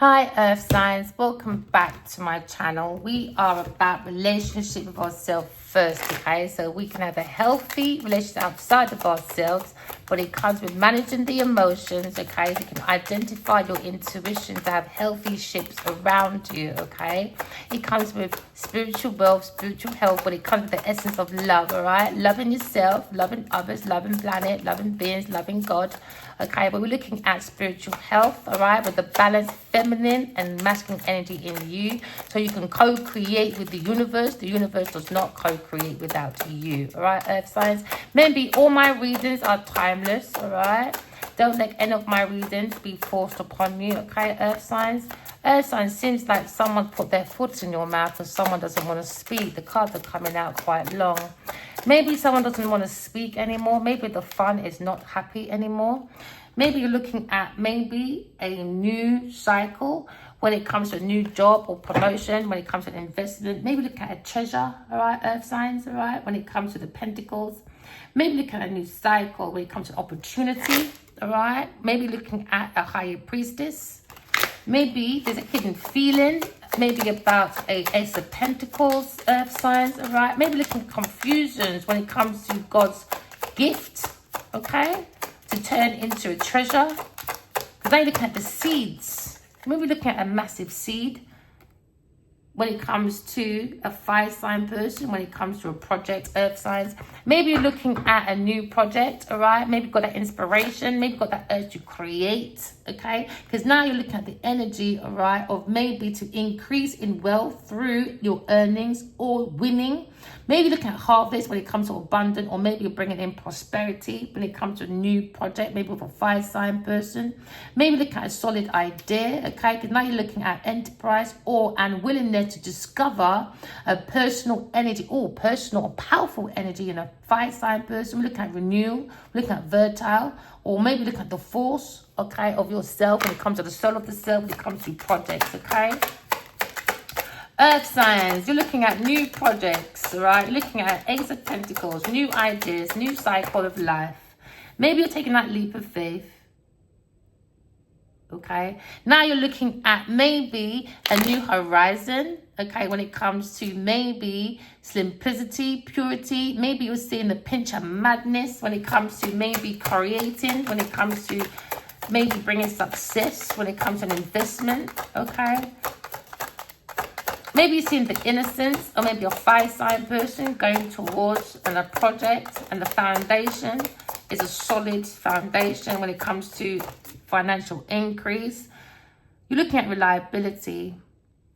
Hi Earth Signs, welcome back to my channel. We are about relationship with ourselves first, okay? So we can have a healthy relationship outside of ourselves, but it comes with managing the emotions, okay? You can identify your intuition to have healthy ships around you, okay? It comes with spiritual wealth, spiritual health, but it comes with the essence of love, all right? Loving yourself, loving others, loving planet, loving beings, loving God, okay? But we're looking at spiritual health, all right? With the balanced feminine and masculine energy in you, so you can co-create with the universe. The universe does not co-create without you, all right, Earth Signs? Maybe all my readings are timeless, all right? Don't let any of my readings be forced upon you, okay, Earth Signs? Earth Signs, seems like someone put their foot in your mouth or someone doesn't want to speak. The cards are coming out quite long. Maybe someone doesn't want to speak anymore. Maybe the fun is not happy anymore. Maybe you're looking at maybe a new cycle when it comes to a new job or promotion, when it comes to an investment. Maybe look at a treasure, all right, Earth Signs, all right, when it comes to the pentacles. Maybe look at a new cycle when it comes to opportunity, all right. Maybe looking at a higher priestess. Maybe there's a hidden feeling, maybe about a Ace of Pentacles, Earth Signs, all right? Maybe looking at confusions when it comes to God's gift, okay? To turn into a treasure. Because now you're looking at the seeds. Maybe looking at a massive seed when it comes to a fire sign person, when it comes to a project, Earth Signs. Maybe you're looking at a new project, all right? Maybe you've got that inspiration, maybe you've got that urge to create, okay? Because now you're looking at the energy, all right, of maybe to increase in wealth through your earnings or winning. Maybe looking at harvest when it comes to abundance, or maybe you're bringing in prosperity when it comes to a new project, maybe with a fire sign person. Maybe looking at a solid idea, okay? Because now you're looking at enterprise or and willingness to discover a personal energy, or personal or powerful energy in a fire sign person. We're looking at renewal, we're looking at fertile, or maybe look at the force, okay, of yourself when it comes to the soul of the self, when it comes to projects, okay? Earth Signs, you're looking at new projects, right? You're looking at Ace of Pentacles, new ideas, new cycle of life. Maybe you're taking that leap of faith, okay? Now you're looking at maybe a new horizon, okay, when it comes to maybe simplicity, purity. Maybe you're seeing the pinch of madness when it comes to maybe creating, when it comes to maybe bringing success, when it comes to an investment, okay? Maybe you're seeing the innocence, or maybe a fire sign person going towards a project, and the foundation is a solid foundation when it comes to financial increase. You're looking at reliability,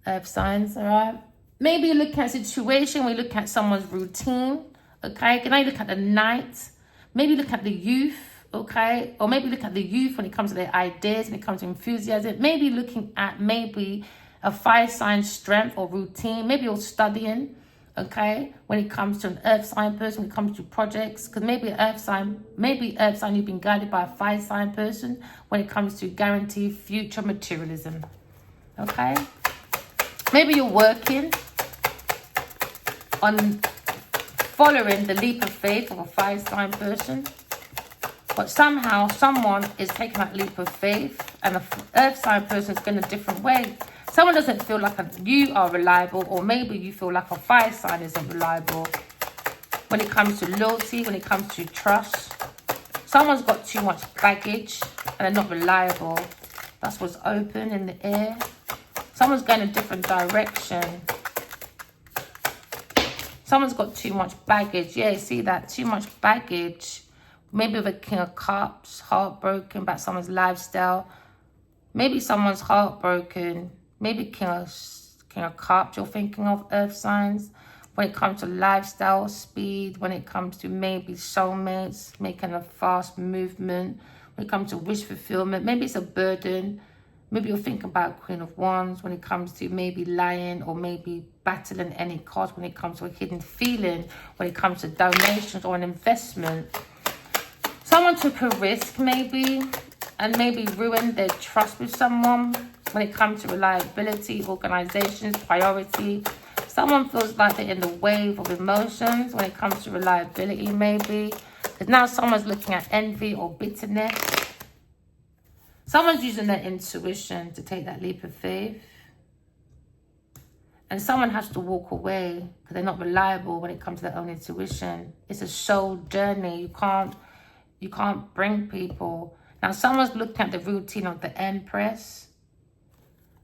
Earth Signs, all right? Maybe you're looking at a situation where you look at someone's routine, okay? Can I look at the night? Maybe look at the youth, okay? Or maybe look at the youth when it comes to their ideas, when it comes to enthusiasm. Maybe looking at maybe a fire sign strength or routine. Maybe you're studying, okay, when it comes to an earth sign person, when it comes to projects. Because maybe earth sign you've been guided by a fire sign person when it comes to guarantee future materialism, okay? Maybe you're working on following the leap of faith of a fire sign person, but somehow someone is taking that leap of faith and the earth sign person is going a different way. Someone doesn't feel like you are reliable, or maybe you feel like a fire sign isn't reliable when it comes to loyalty, when it comes to trust. Someone's got too much baggage and they're not reliable. That's what's open in the air. Someone's going a different direction. Someone's got too much baggage. Yeah, you see that? Too much baggage. Maybe with a King of Cups, heartbroken about someone's lifestyle. Maybe someone's heartbroken. Maybe King of Cups you're thinking of, Earth Signs. When it comes to lifestyle, speed, when it comes to maybe soulmates, making a fast movement, when it comes to wish fulfillment, maybe it's a burden. Maybe you're thinking about Queen of Wands when it comes to maybe lying, or maybe battling any cost when it comes to a hidden feeling, when it comes to donations or an investment. Someone took a risk maybe, and maybe ruined their trust with someone when it comes to reliability, organizations, priority. Someone feels like they're in the wave of emotions when it comes to reliability maybe. Because now someone's looking at envy or bitterness. Someone's using their intuition to take that leap of faith. And someone has to walk away because they're not reliable when it comes to their own intuition. It's a soul journey. You can't bring people. Now, someone's looking at the routine of the Empress.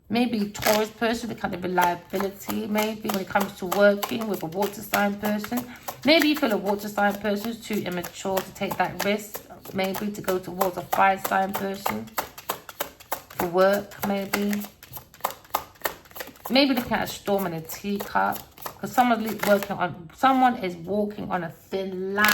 Maybe a Taurus person, the kind of reliability, maybe when it comes to working with a water sign person. Maybe you feel a water sign person is too immature to take that risk. Maybe to go towards a fire sign person for work, maybe. Maybe looking at a storm in a teacup. Because someone is walking on a thin line.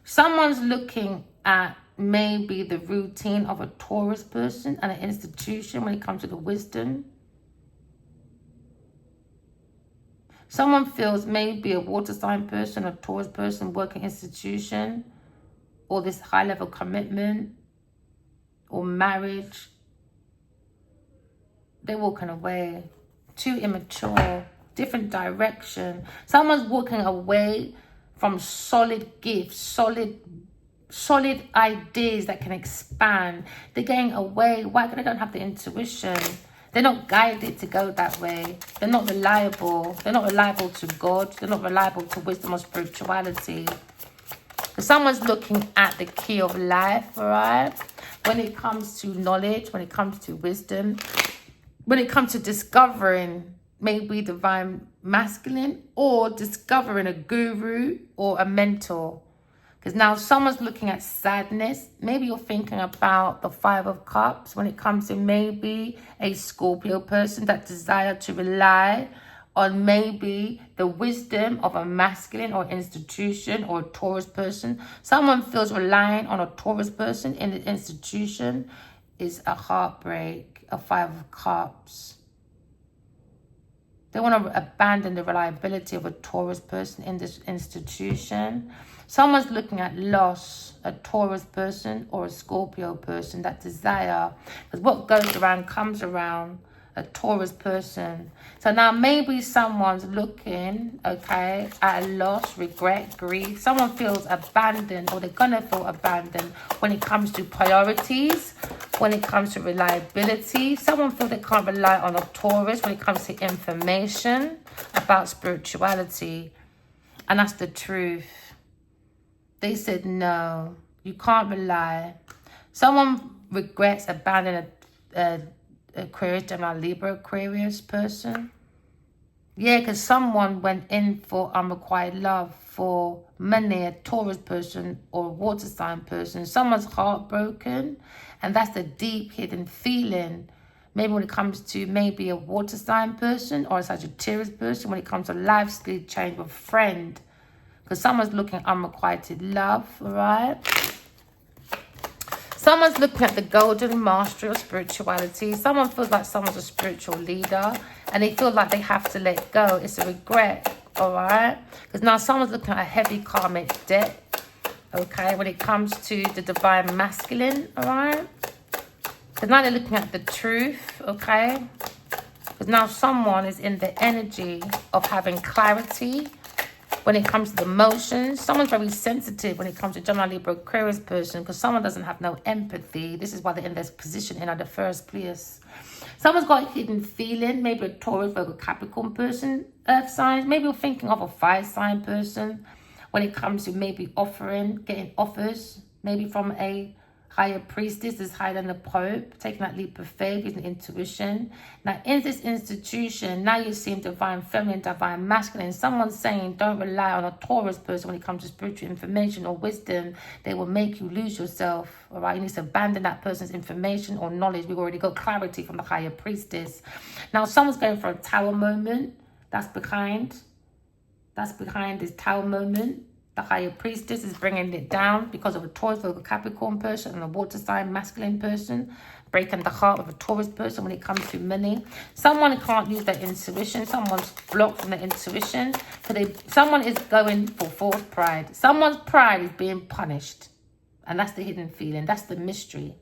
Someone's looking at maybe the routine of a Taurus person and an institution when it comes to the wisdom. Someone feels maybe a water sign person, a Taurus person, working institution, or this high level commitment, or marriage. They're walking away. Too immature. Different direction. Someone's walking away from solid gifts, solid ideas that can expand. They're going away. Why? Because they don't have the intuition. They're not guided to go that way. They're not reliable. They're not reliable to God. They're not reliable to wisdom or spirituality. Someone's looking at the key of life, all right? When it comes to knowledge, when it comes to wisdom, when it comes to discovering maybe divine masculine or discovering a guru or a mentor. Because now someone's looking at sadness. Maybe you're thinking about the Five of Cups when it comes to maybe a Scorpio person that desire to rely on maybe the wisdom of a masculine or institution, or a Taurus person. Someone feels relying on a Taurus person in the institution is a heartbreak, a Five of Cups. They want to abandon the reliability of a Taurus person in this institution. Someone's looking at loss, a Taurus person or a Scorpio person that desire. Because what goes around comes around, a Taurus person. So now maybe someone's looking, okay, at a loss, regret, grief. Someone feels abandoned, or they're going to feel abandoned when it comes to priorities, when it comes to reliability. Someone feels they can't rely on a Taurus when it comes to information about spirituality. And that's the truth. They said, no, you can't rely. Someone regrets abandoning a Aquarius, Gemini, Libra, Aquarius person. Yeah, because someone went in for unrequited love for money, a Taurus person or a water sign person. Someone's heartbroken, and that's the deep hidden feeling. Maybe when it comes to maybe a water sign person or a Sagittarius person, when it comes to life speed change with a friend. Because someone's looking at unrequited love, all right? Someone's looking at the golden mastery of spirituality. Someone feels like someone's a spiritual leader and they feel like they have to let go. It's a regret, all right? Because now someone's looking at a heavy karmic debt, okay, when it comes to the divine masculine, all right? Because now they're looking at the truth, okay? Because now someone is in the energy of having clarity when it comes to the emotions. Someone's very sensitive when it comes to Gemini, Libra, Aquarius person, because someone doesn't have no empathy. This is why they're in this position in the first place. Someone's got a hidden feeling, maybe a Taurus, Virgo, Capricorn person, earth signs. Maybe you're thinking of a fire sign person when it comes to maybe getting offers, maybe from a higher priestess is higher than the Pope, taking that leap of faith, using intuition. Now, in this institution, now you're seeing divine feminine, divine masculine. Someone's saying, don't rely on a Taurus person when it comes to spiritual information or wisdom. They will make you lose yourself, all right? You need to abandon that person's information or knowledge. We've already got clarity from the higher priestess. Now, someone's going for a tower moment. That's behind this tower moment. The higher priestess is bringing it down because of a Taurus, Virgo, Capricorn person and a water sign, masculine person, breaking the heart of a Taurus person when it comes to money. Someone can't use their intuition. Someone's blocked from their intuition. Someone is going for false pride. Someone's pride is being punished. And that's the hidden feeling. That's the mystery.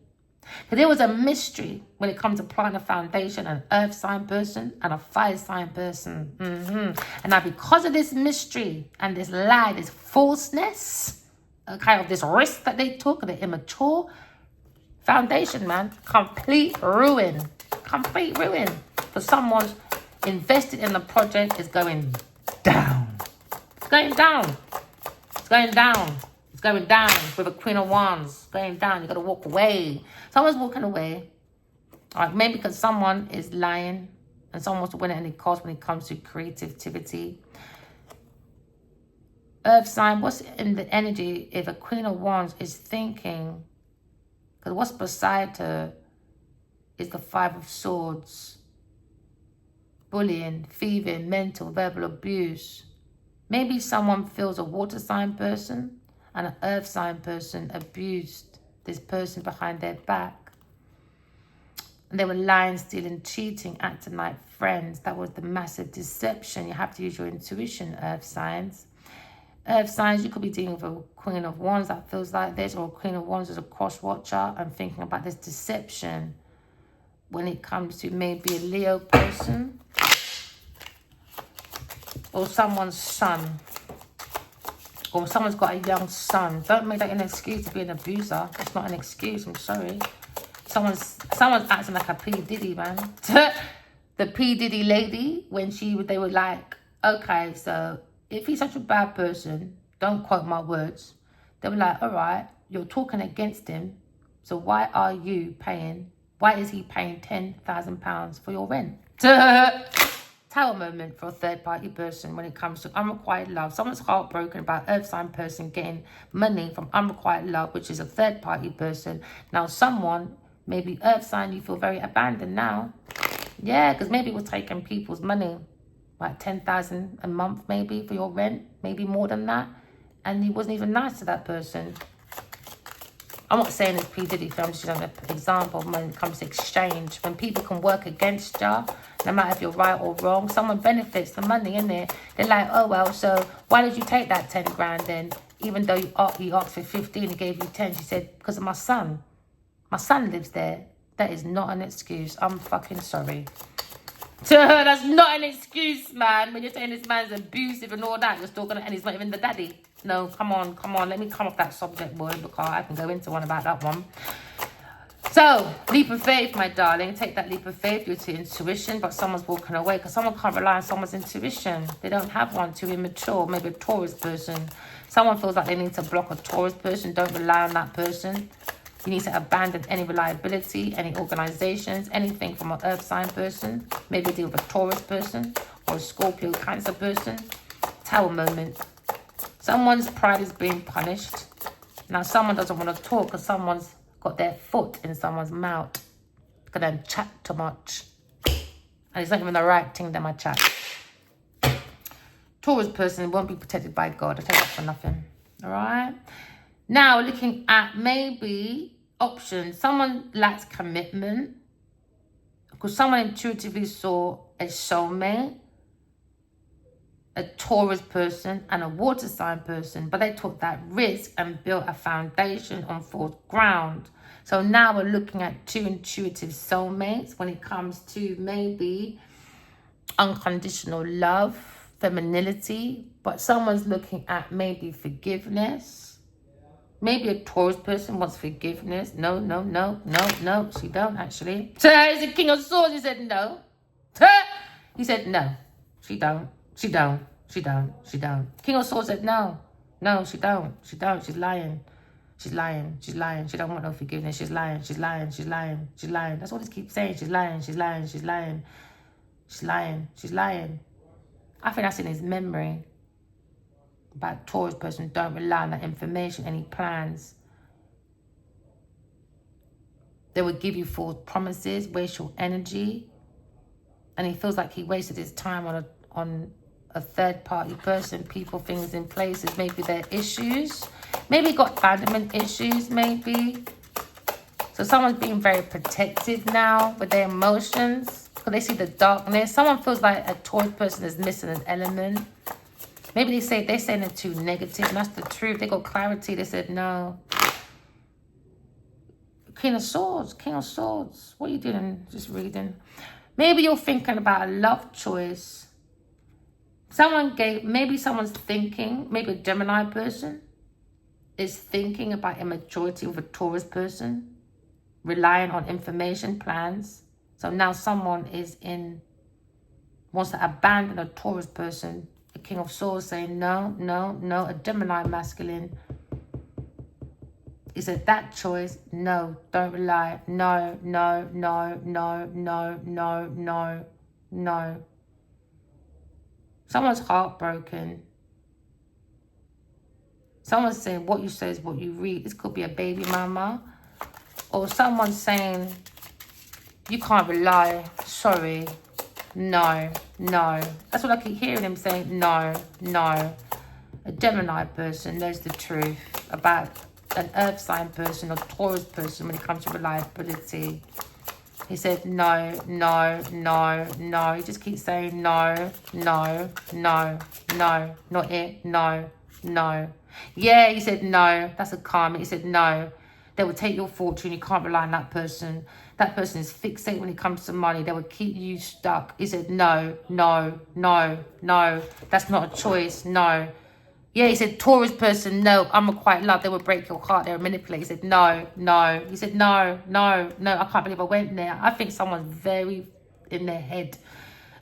But there was a mystery when it comes to planting a foundation, an earth sign person and a fire sign person. And now because of this mystery and this lie, this falseness, okay, of this risk that they took, the immature foundation, man, complete ruin. Complete ruin. For someone's invested in the project is going down. It's going down. It's going down. It's going down with a Queen of Wands. Going down. You got to walk away. Someone's walking away. All right, maybe because someone is lying and someone wants to win at any cost when it comes to creativity. Earth sign, what's in the energy if a Queen of Wands is thinking? Because what's beside her is the Five of Swords. Bullying, thieving, mental, verbal abuse. Maybe someone feels a water sign person and an earth sign person abused this person behind their back. And they were lying, stealing, cheating, acting like friends. That was the massive deception. You have to use your intuition, earth signs. Earth signs, you could be dealing with a Queen of Wands that feels like this, or a Queen of Wands is a cross-watcher and thinking about this deception when it comes to maybe a Leo person or someone's son, or someone's got a young son. Don't make that an excuse to be an abuser. That's not an excuse, I'm sorry. Someone's acting like a P. Diddy, man. The P. Diddy lady, when they were like, okay, so if he's such a bad person, don't quote my words. They were like, all right, you're talking against him, so why is he paying £10,000 for your rent? Tower moment for a third-party person when it comes to unrequited love. Someone's heartbroken about earth sign person getting money from unrequited love, which is a third-party person. Now someone, maybe earth sign, you feel very abandoned now. Yeah, because maybe we're taking people's money, like 10,000 a month maybe for your rent, maybe more than that, and he wasn't even nice to that person. I'm not saying it's P. Diddy, I'm just giving an example when it comes to exchange. When people can work against you, no matter if you're right or wrong, someone benefits the money in there. They're like, oh, well, so why did you take that 10 grand then? Even though he asked for 15, he gave you 10. She said, because of my son. My son lives there. That is not an excuse. I'm fucking sorry. That's not an excuse, man. When you're saying this man's abusive and all that, you're still gonna, and he's not even the daddy. No, come on. Let me come off that subject, boy, because I can go into one about that one. So, leap of faith, my darling. Take that leap of faith. You're to intuition, but someone's walking away because someone can't rely on someone's intuition. They don't have one. Too immature. Maybe a Taurus person. Someone feels like they need to block a Taurus person. Don't rely on that person. You need to abandon any reliability, any organizations, anything from an earth sign person. Maybe deal with a Taurus person or a Scorpio Cancer person. Tower moment. Someone's pride is being punished. Now, someone doesn't want to talk because someone's got their foot in someone's mouth. Because they chat too much. And it's not even the right thing that I chat. Taurus person won't be protected by God. I tell you that for nothing. All right? Now, looking at maybe options. Someone lacks commitment. Because someone intuitively saw a soulmate, a Taurus person, and a water sign person. But they took that risk and built a foundation on false ground. So now we're looking at two intuitive soulmates when it comes to maybe unconditional love, femininity. But someone's looking at maybe forgiveness. Maybe a Taurus person wants forgiveness. No, she don't actually. So he's the King of Swords. He said no. He said no, she don't. She don't. King of Swords said no. No, she don't. She's lying. She's lying. She don't want no forgiveness. She's lying. That's what he keeps saying. She's lying. I think that's in his memory. About Taurus person, don't rely on that information, any plans. They would give you false promises, waste your energy. And he feels like he wasted his time on a third-party person, people, things in places. Maybe their issues. Maybe got abandonment issues, maybe. So someone's being very protective now with their emotions because they see the darkness. Someone feels like a Taurus person is missing an element. Maybe they're saying it too negative, and that's the truth. They got clarity. They said no. King of Swords, King of Swords. What are you doing? Just reading. Maybe you're thinking about a love choice. Maybe someone's thinking, maybe a Gemini person is thinking about immaturity with a Taurus person, relying on information plans. So now someone wants to abandon a Taurus person, a King of Swords saying, no, no, no, a Gemini masculine. Is it that choice? No, don't rely. No, no, no, no, no, no, no, no. Someone's heartbroken. Someone's saying what you say is what you read. This could be a baby mama. Or someone's saying, you can't rely. Sorry. No, no. That's what I keep hearing him saying. No, no. A Gemini person knows the truth about an earth sign person or Taurus person when it comes to reliability. He said no, no, no, no. He just keeps saying no, no, no, no, not it, no, no. Yeah, he said no. That's a karma. He said no. They will take your fortune. You can't rely on that person. That person is fixated when it comes to money. They will keep you stuck. He said no, no, no, no. That's not a choice. No. Yeah, he said, Taurus person, no, I'm a quiet love. They will break your heart. They will manipulate. He said, no, no. He said, no, no, no. I can't believe I went there. I think someone's very in their head,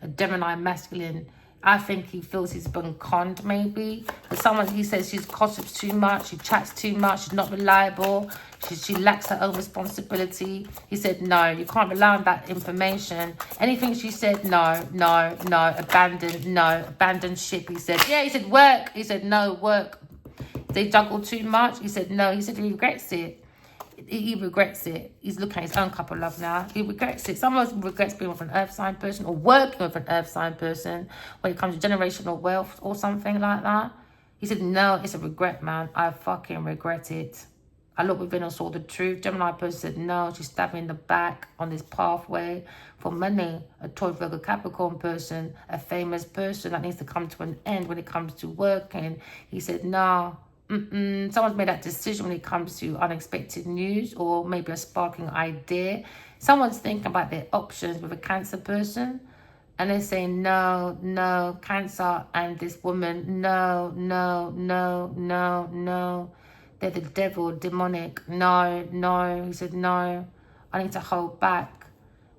a Gemini masculine. I think he feels he's been conned, maybe. But he says she gossips too much. She chats too much. She's not reliable. She lacks her own responsibility. He said, no, you can't rely on that information. Anything she said, no, no, no, abandon ship. He said, yeah, he said, work. He said, no, work. They juggle too much. He said, no. He said he regrets it. He regrets it. He's looking at his own cup of love now. He regrets it. Someone regrets being with an earth sign person or working with an earth sign person when it comes to generational wealth or something like that. He said, no, it's a regret, man. I fucking regret it. I looked within and saw the truth. Gemini person said, no, she's stabbing in the back on this pathway for money. A Taurus, Virgo, Capricorn person, a famous person that needs to come to an end when it comes to working. He said, no. Someone's made that decision when it comes to unexpected news or maybe a sparking idea. Someone's thinking about their options with a Cancer person and they're saying, no, no, Cancer and this woman, no, no, no, no, no. They're the devil, demonic. No, no. He said, no, I need to hold back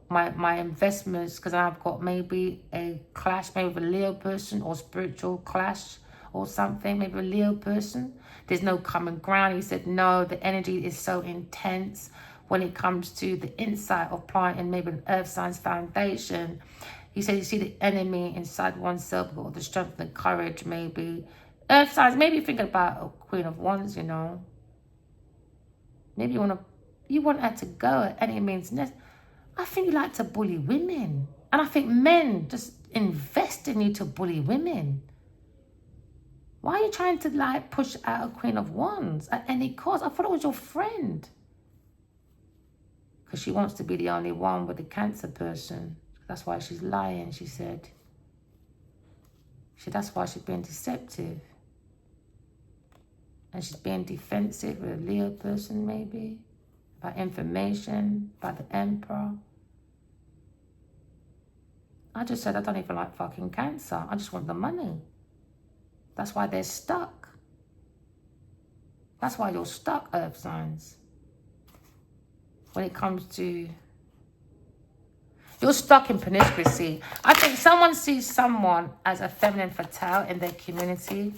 my investments because I've got maybe a clash, maybe with a Leo person or spiritual clash or something, maybe a Leo person. There's no common ground. He said, no, the energy is so intense when it comes to the insight of planting maybe an earth signs foundation. He said, you see the enemy inside oneself, or the strength and the courage, maybe. Earth signs, maybe thinking about a Queen of Wands, you know. Maybe you want her to go at any means necessary. I think you like to bully women. And I think men just invest in you to bully women. Why are you trying to like push out a Queen of Wands at any cost? I thought it was your friend. Because she wants to be the only one with the Cancer person. That's why she's lying, she said. That's why she's being deceptive. And she's being defensive with a Leo person maybe. About information, about the Emperor. I just said I don't even like fucking Cancer. I just want the money. That's why they're stuck. That's why you're stuck, earth signs. When it comes to... You're stuck in promiscuity. I think someone sees someone as a feminine fatale in their community.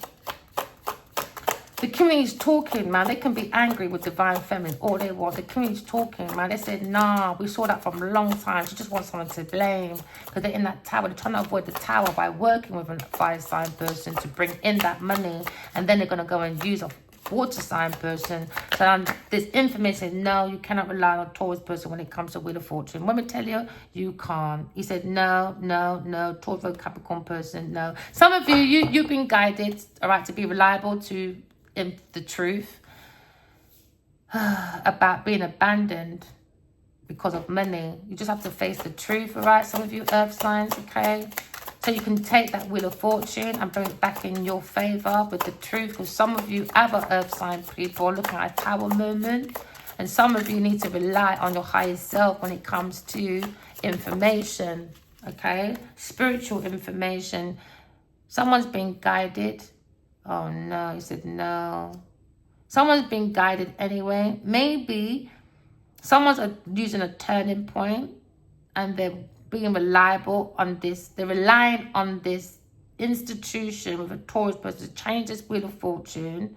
The community's talking, man. They can be angry with divine feminine all they want. The community's talking, man. They said, nah, we saw that from a long time. She just wants someone to blame. Because they're in that tower. They're trying to avoid the tower by working with a fire sign person to bring in that money. And then they're going to go and use a water sign person. So this information says, no, you cannot rely on a Taurus person when it comes to Wheel of Fortune. When we tell you, you can't. He said, no, no, no. Taurus, Capricorn person, no. Some of you've been guided, all right, to be reliable to... in the truth about being abandoned because of money. You just have to face the truth, all right? Some of you earth signs, okay? So you can take that Wheel of Fortune and bring it back in your favor with the truth. Because some of you other earth sign people are looking at a tower moment. And some of you need to rely on your higher self when it comes to information, okay? Spiritual information. Someone's being guided. Oh, no. He said no. Someone's being guided anyway. Maybe someone's using a turning point and they're being reliable on this. They're relying on this institution with a Taurus person to change this Wheel of Fortune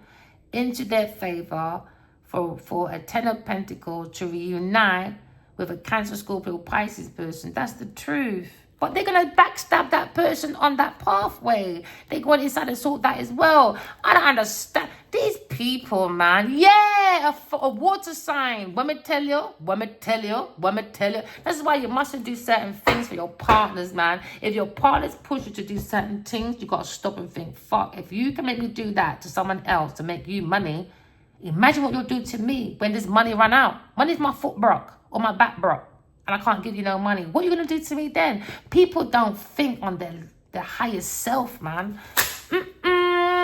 into their favor for a Ten of Pentacles to reunite with a Cancer, Scorpio, Pisces person. That's the truth. But they're going to backstab that person on that pathway. They go inside and sort that as well. I don't understand. These people, man. Yeah, a water sign. Let me tell you. This is why you mustn't do certain things for your partners, man. If your partners push you to do certain things, you got to stop and think, fuck, if you can make me do that to someone else to make you money, imagine what you'll do to me when this money run out. Money's my foot broke or my back broke. And I can't give you no money. What are you going to do to me then? People don't think on their higher self, man.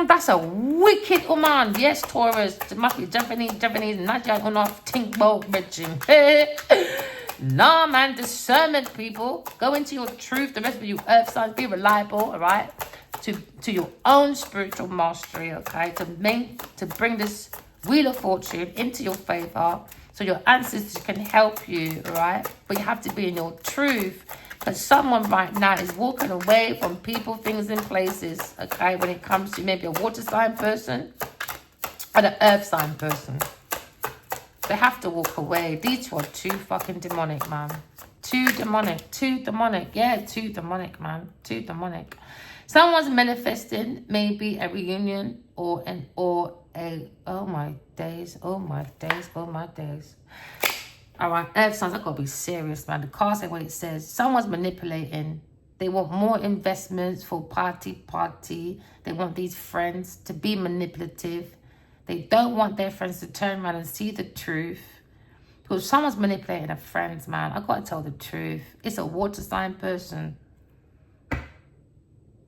That's a wicked woman. Yes, Taurus. It must be Japanese, Nadia, Unof, Tinkbo, Riching. Nah, man. Discernment, people. Go into your truth. The rest of you earth signs, be reliable, all right? To your own spiritual mastery, okay? To bring this Wheel of Fortune into your favor. So your ancestors can help you, all right? But you have to be in your truth. Because someone right now is walking away from people, things, and places, okay? When it comes to maybe a water sign person and an earth sign person. They have to walk away. These two are too fucking demonic, man. Too demonic. Yeah, too demonic, man. Too demonic. Someone's manifesting maybe a reunion or oh my days. All right, earth signs, I've got to be serious, man. The card says what it says. Someone's manipulating. They want more investments for party. They want these friends to be manipulative. They don't want their friends to turn around and see the truth. Because someone's manipulating their friends, man. I've got to tell the truth. It's a water sign person. And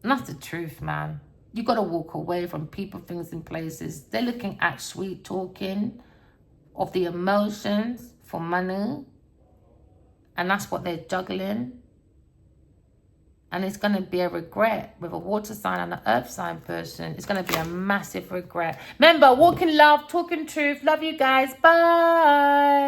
that's the truth, man. You got to walk away from people, things, and places. They're looking at sweet talking of the emotions for money. And that's what they're juggling. And it's going to be a regret with a water sign and an earth sign person. It's going to be a massive regret. Remember, walk in love, talking truth. Love you guys. Bye.